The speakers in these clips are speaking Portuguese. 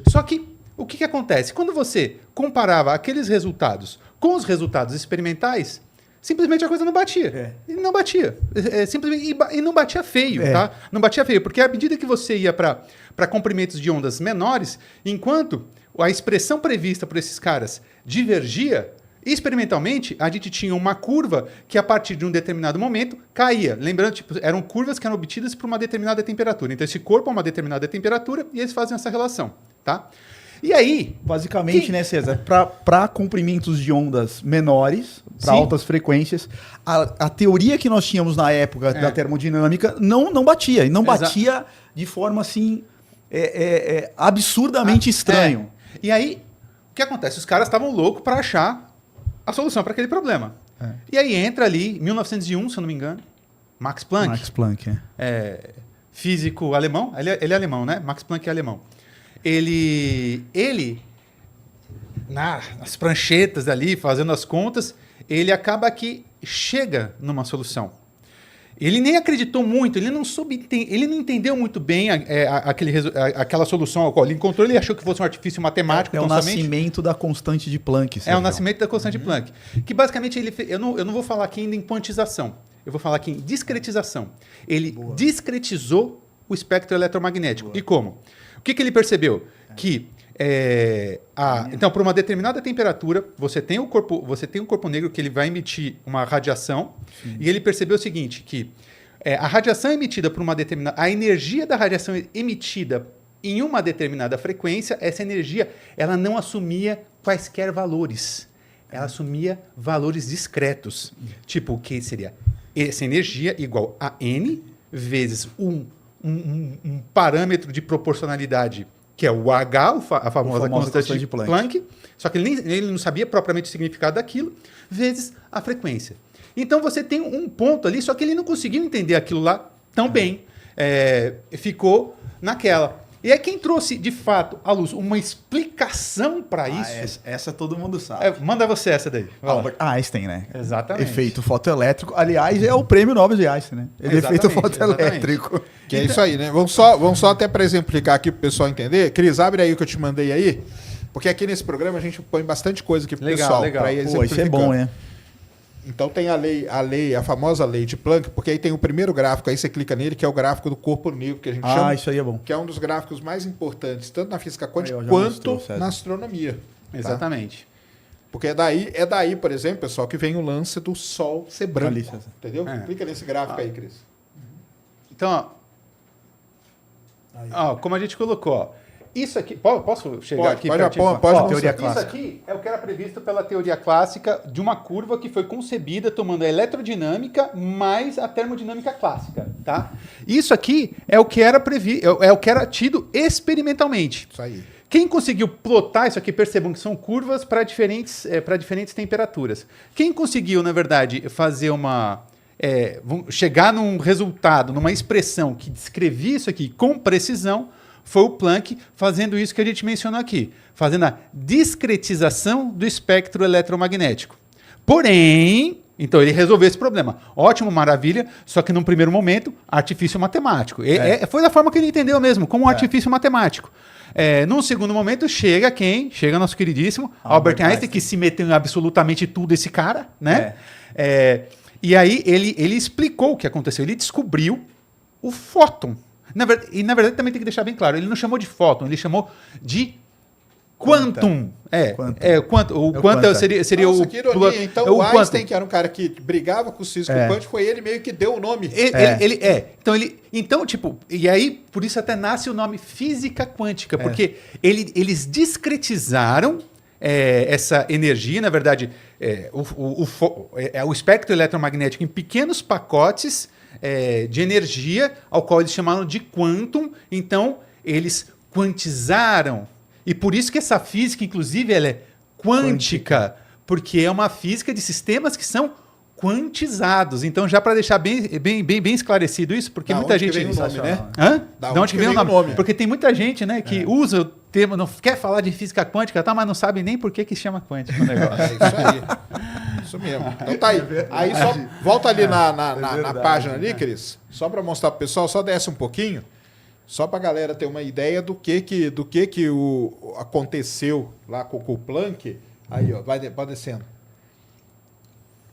Só que o que acontece? Quando você comparava aqueles resultados com os resultados experimentais, simplesmente a coisa não batia. E não batia. Simplesmente, e não batia feio, tá? Não batia feio, porque à medida que você ia para comprimentos de ondas menores, enquanto a expressão prevista por esses caras divergia, experimentalmente, a gente tinha uma curva que, a partir de um determinado momento, caía. Lembrando, tipo, eram curvas que eram obtidas por uma determinada temperatura. Então, esse corpo a uma determinada temperatura e eles fazem essa relação, tá? E aí... Basicamente, né, César? Para comprimentos de ondas menores, para altas frequências, a teoria que nós tínhamos na época da termodinâmica não batia. E não batia de forma, assim, absurdamente estranho. E aí, o que acontece? Os caras estavam loucos para achar a solução para aquele problema. E aí entra ali, 1901, se eu não me engano, Max Planck. Max Planck, físico alemão. Ele é alemão, né? Max Planck é alemão. Ele nas pranchetas ali, fazendo as contas, ele acaba que chega numa solução. Ele nem acreditou muito, ele não entendeu muito bem aquela solução ao qual ele encontrou, ele achou que fosse um artifício matemático. É o nascimento da constante de Planck. É o nascimento da constante de Planck. Que basicamente eu não vou falar aqui ainda em quantização, eu vou falar aqui em discretização. Ele discretizou o espectro eletromagnético. E como? O que ele percebeu? Que então, por uma determinada temperatura, você tem um corpo negro que ele vai emitir uma radiação. Sim. E ele percebeu o seguinte, que a radiação emitida por uma determinada... A energia da radiação emitida em uma determinada frequência, essa energia, ela não assumia quaisquer valores. Ela assumia valores discretos. Tipo, o que seria? Essa energia igual a N vezes um parâmetro de proporcionalidade, que é o H, a famosa constante de Planck, só que ele não sabia propriamente o significado daquilo, vezes a frequência. Então você tem um ponto ali, só que ele não conseguiu entender aquilo lá tão bem. Ficou naquela. E aí quem trouxe, de fato, à luz uma explicação para isso... Essa todo mundo sabe. Manda você essa daí. Albert Einstein, né? Exatamente. Efeito fotoelétrico. Aliás, é o prêmio Nobel de Einstein, né? Efeito fotoelétrico. Que é isso aí, né? Vamos só até para exemplificar aqui para o pessoal entender. Cris, abre aí o que eu te mandei aí. Porque aqui nesse programa a gente põe bastante coisa aqui para o pessoal. Legal. Pô, isso é bom, né? Então tem a famosa lei de Planck, porque aí tem o primeiro gráfico, aí você clica nele, que é o gráfico do corpo negro, que a gente chama. Isso aí é bom. Que é um dos gráficos mais importantes, tanto na física quântica quanto na astronomia. Tá? Exatamente. Porque é daí, por exemplo, pessoal, que vem o lance do Sol ser branco. Entendeu? Clica nesse gráfico aí, Cris. Então, como a gente colocou, isso aqui... Posso chegar aqui? Pode teoria clássica. Isso aqui é o que era previsto pela teoria clássica de uma curva que foi concebida tomando a eletrodinâmica mais a termodinâmica clássica, tá? Isso aqui é o que era tido experimentalmente. Isso aí. Quem conseguiu plotar isso aqui, percebam que são curvas para diferentes temperaturas. Quem conseguiu, na verdade, fazer chegar num resultado, numa expressão que descrevia isso aqui com precisão, foi o Planck fazendo isso que a gente mencionou aqui, fazendo a discretização do espectro eletromagnético. Porém, então ele resolveu esse problema. Ótimo, maravilha, só que num primeiro momento, artifício matemático. Foi da forma que ele entendeu mesmo, como um artifício matemático. Num segundo momento, chega quem? Chega nosso queridíssimo Albert Einstein, que se meteu em absolutamente tudo esse cara, né? E aí ele explicou o que aconteceu. Ele descobriu o fóton. Na verdade, também tem que deixar bem claro, ele não chamou de fóton, ele chamou de quantum. O quantum seria Nossa, o... que ironia. Então o Einstein, quantum, que era um cara que brigava com o físico quântico, foi ele meio que deu o nome. E aí, por isso até nasce o nome física quântica, porque eles discretizaram essa energia, na verdade, o espectro eletromagnético em pequenos pacotes de energia, ao qual eles chamaram de quantum. Então, eles quantizaram. E por isso que essa física, inclusive, ela é quântica, porque é uma física de sistemas que são quantizados. Então, já para deixar bem esclarecido isso, porque muita gente... Vem o nome, né? Da onde que vem o nome? Porque tem muita gente, né, que usa o termo, não quer falar de física quântica, mas não sabe nem por que chama quântica o negócio. É isso aí. Isso mesmo. Então tá aí. Aí só volta ali na página ali, Cris, só para mostrar pro pessoal, só desce um pouquinho. Só para a galera ter uma ideia do que aconteceu lá com o Planck. Aí, ó, vai descendo.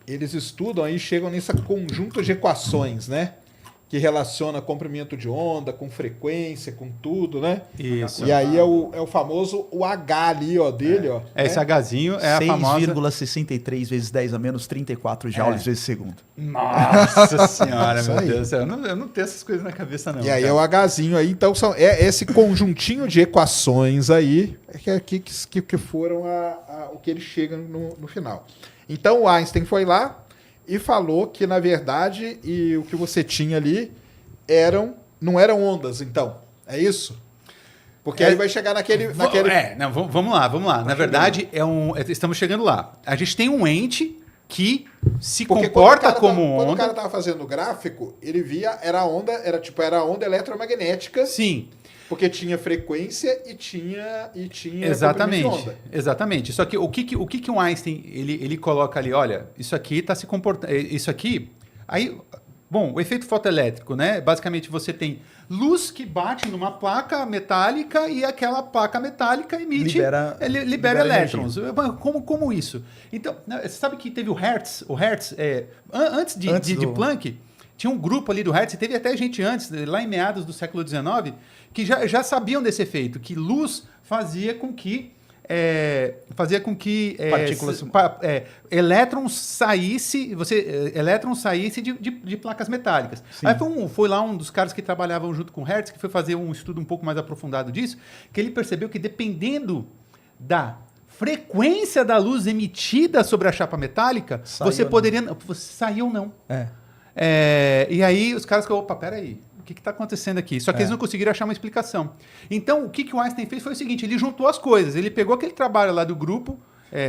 Eles estudam aí, chegam nesse conjunto de equações, né? Que relaciona comprimento de onda com frequência, com tudo, né? Isso. E aí é o famoso o H ali, ó, dele, ó. Esse Hzinho é a famosa... 6,63 vezes 10 a menos 34 joules vezes segundo. Nossa senhora, Isso meu aí. Deus do céu. Eu não tenho essas coisas na cabeça, não. E aí cara. é o Hzinho aí. Então é esse conjuntinho de equações aí que foram o que ele chega no final. Então o Einstein foi lá e falou que, na verdade, o que você tinha ali não eram ondas, então. É isso? Porque aí vai chegar naquele... Não, vamos lá. Na verdade, estamos chegando lá. A gente tem um ente que se Porque comporta como quando o onda. cara estava fazendo o gráfico, ele via, era onda eletromagnética. Sim, Porque tinha frequência e tinha exatamente. comprimento de onda. Exatamente. Só que o que o Einstein ele coloca ali? Olha, isso aqui está se comportando. Isso aqui. Aí, bom, o efeito fotoelétrico, né? Basicamente você tem luz que bate numa placa metálica e aquela placa metálica emite. Libera elétrons. Como isso? Então, você sabe que teve o Hertz? O Hertz, antes de Planck. Tinha um grupo ali do Hertz, e teve até gente antes, lá em meados do século XIX, que já sabiam desse efeito, que luz fazia com que partículas, elétrons saísse de placas metálicas. Sim. Aí foi lá um dos caras que trabalhavam junto com o Hertz, que foi fazer um estudo um pouco mais aprofundado disso, que ele percebeu que dependendo da frequência da luz emitida sobre a chapa metálica, você poderia sair ou não. E aí os caras falaram, opa, peraí, o que está acontecendo aqui? Só que eles não conseguiram achar uma explicação. Então, o que o Einstein fez foi o seguinte, ele juntou as coisas, ele pegou aquele trabalho lá do grupo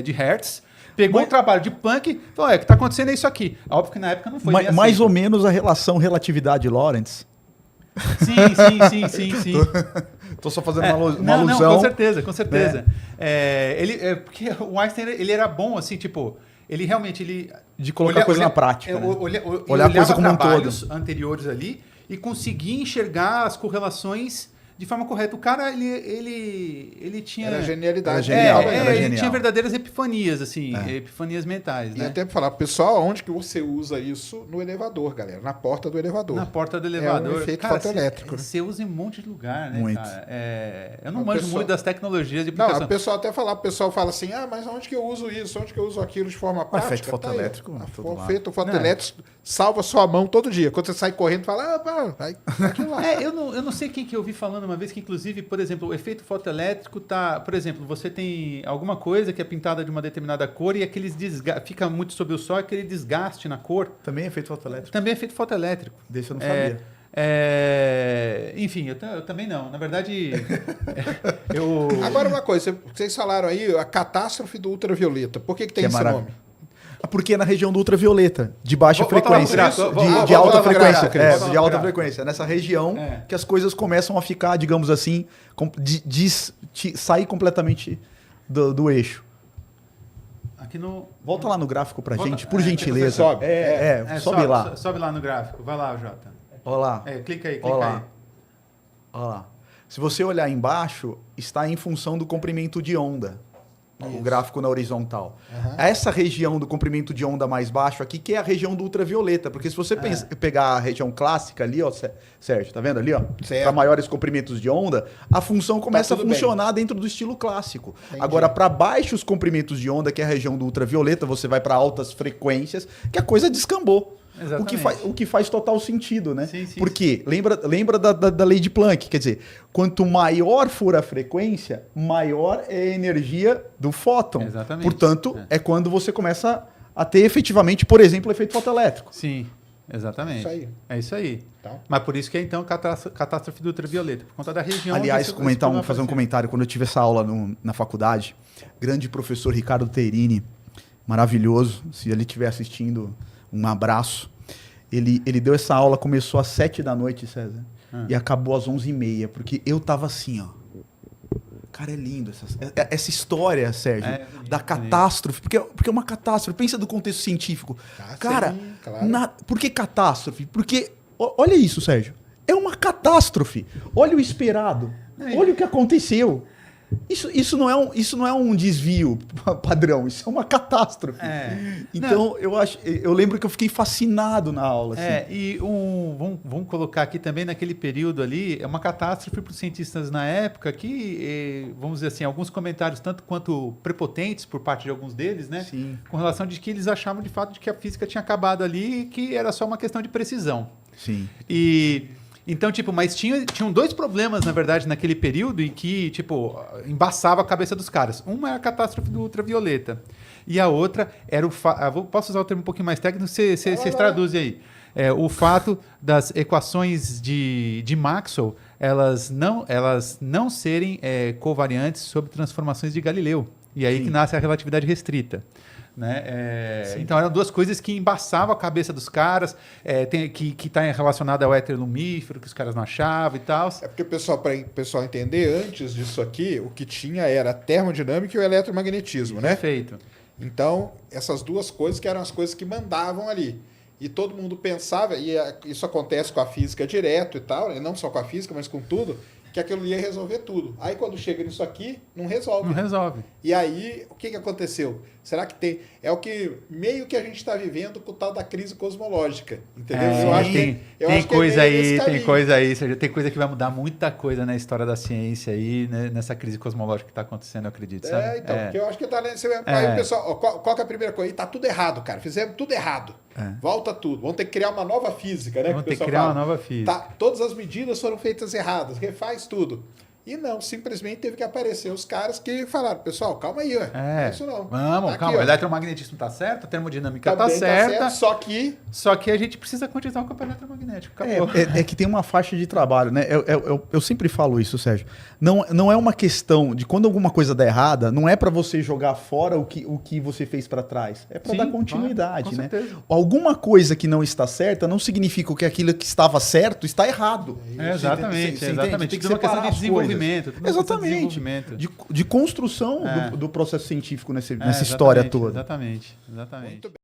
de Hertz, pegou o trabalho de Planck e falou, o que está acontecendo é isso aqui. Óbvio que na época não foi bem assim. Mais ou menos a relação relatividade-Lorentz. Sim. Estou só fazendo uma Não, alusão. com certeza. Porque o Einstein, ele era bom, assim, tipo... Ele realmente... De colocar coisa na prática. Olhar a coisa como um todo. trabalhos anteriores ali e conseguir enxergar as correlações de forma correta. O cara, ele tinha... Era genialidade. Ele tinha verdadeiras epifanias, assim, epifanias mentais, E né? até para falar, pessoal, onde que você usa isso? No elevador, galera. Na porta do elevador. Na porta do elevador. É um efeito cara, fotoelétrico. Você usa em um monte de lugar, né, Muito. cara? Eu não manjo muito das tecnologias de Não, aplicação. o pessoal fala assim, mas onde que eu uso isso? Onde que eu uso aquilo de forma prática? efeito fotoelétrico, O efeito fotoelétrico salva sua mão todo dia. Quando você sai correndo, fala, vai aquilo lá. Eu não sei quem que eu ouvi falando uma vez que, inclusive, por exemplo, o efeito fotoelétrico tá... Por exemplo, você tem alguma coisa que é pintada de uma determinada cor e aqueles fica muito sob o sol, aquele desgaste na cor. Também é efeito fotoelétrico. Também é efeito fotoelétrico. Desse eu não sabia. Enfim, eu também não. Na verdade, Agora uma coisa, vocês falaram aí a catástrofe do ultravioleta. Por que tem Que é esse maravilha. nome? Porque é na região do ultravioleta, de baixa Volta lá no frequência. gráfico, De alta volta lá no frequência. gráfico, Cris. Volta lá De no alta gráfico. frequência. Nessa região É. que as coisas começam a ficar, digamos assim, sair completamente do eixo. aqui no... Volta lá no gráfico pra Volta- gente, por é, gentileza. você sobe. Sobe lá. Sobe lá no gráfico. Vai lá, Jota. Olha lá. Clica aí, Olha clica lá. aí. Olha lá. Se você olhar embaixo, está em função do comprimento de onda. O gráfico na horizontal. Essa região do comprimento de onda mais baixo aqui, que é a região do ultravioleta. Porque se você pegar a região clássica ali, ó, Sérgio, tá vendo ali, ó? Para maiores comprimentos de onda, a função começa a funcionar dentro do estilo clássico. Entendi. Agora, para baixos comprimentos de onda, que é a região do ultravioleta, você vai para altas frequências, que a coisa descambou. Exatamente. O que faz total sentido, né? Sim, sim, Porque lembra da lei de Planck, quer dizer, quanto maior for a frequência, maior é a energia do fóton. Exatamente. Portanto, é quando você começa a ter efetivamente, por exemplo, o efeito fotoelétrico. Sim, exatamente. Isso aí. É isso aí. Então. Mas por isso que é, então, catástrofe do ultravioleta, por conta da região... Aliás, onde esse problema fazer um apareceu. comentário, quando eu tive essa aula na faculdade, grande professor Ricardo Terini, maravilhoso, se ele estiver assistindo, um abraço. Ele deu essa aula, começou às 7 da noite, César, e acabou às 11h30, porque eu tava assim, ó. Cara, é lindo essa história, Sérgio, da catástrofe, porque é uma catástrofe, pensa do contexto científico. Cara, sim, claro. por que catástrofe? Porque, olha isso, Sérgio, É uma catástrofe. Olha o esperado. Olha o que aconteceu. Isso não é um desvio padrão, isso é uma catástrofe. Então, eu lembro que eu fiquei fascinado na aula. Assim. Vamos colocar aqui também naquele período ali, é uma catástrofe para os cientistas na época que, vamos dizer assim, alguns comentários tanto quanto prepotentes por parte de alguns deles, né? Sim. Com relação de que eles achavam de fato de que a física tinha acabado ali e que era só uma questão de precisão. Sim. Então, mas tinham dois problemas, na verdade, naquele período em que, embaçava a cabeça dos caras. Uma era a catástrofe do ultravioleta. E a outra era posso usar o termo um pouquinho mais técnico, vocês traduzem aí. O fato das equações de Maxwell, elas não serem covariantes sobre transformações de Galileu. E aí que nasce a relatividade restrita. Né? Então eram duas coisas que embaçavam a cabeça dos caras, que está relacionada ao éter lumífero, que os caras não achavam e tal. É porque, para o pessoal entender, antes disso aqui, o que tinha era a termodinâmica e o eletromagnetismo, né? Perfeito. Então, essas duas coisas que eram as coisas que mandavam ali. E todo mundo pensava, e isso acontece com a física direto e tal, e não só com a física, mas com tudo, que aquilo ia resolver tudo. Aí quando chega nisso aqui, não resolve. Não resolve. E aí, o que aconteceu? Será que tem... É o que meio que a gente está vivendo com o tal da crise cosmológica. Entendeu? Eu acho que tem coisa aí. Tem coisa que vai mudar muita coisa na história da ciência aí, né, nessa crise cosmológica que está acontecendo, eu acredito. Sabe? Porque eu acho que tá... Aí o pessoal... Qual que é a primeira coisa? Tá tudo errado, cara. Fizemos tudo errado. Volta tudo. Vamos ter que criar uma nova física, né? Vamos ter que criar uma nova física. Todas as medidas foram feitas erradas. Refaz tudo. E não, simplesmente teve que aparecer os caras que falaram, pessoal, calma aí, não é isso não. Vamos, calma, o eletromagnetismo está certo, a termodinâmica está certa. Só que a gente precisa continuar com o eletromagnético. Acabou. É que tem uma faixa de trabalho, né? Eu sempre falo isso, Sérgio. Não é uma questão de quando alguma coisa dá errada, não é para você jogar fora o que você fez para trás. É para dar continuidade, né? Certeza. Alguma coisa que não está certa não significa que aquilo que estava certo está errado. Exatamente. Tem que ser uma questão de desenvolvimento. Exatamente. De construção do processo científico nessa história toda. Exatamente. Muito bem.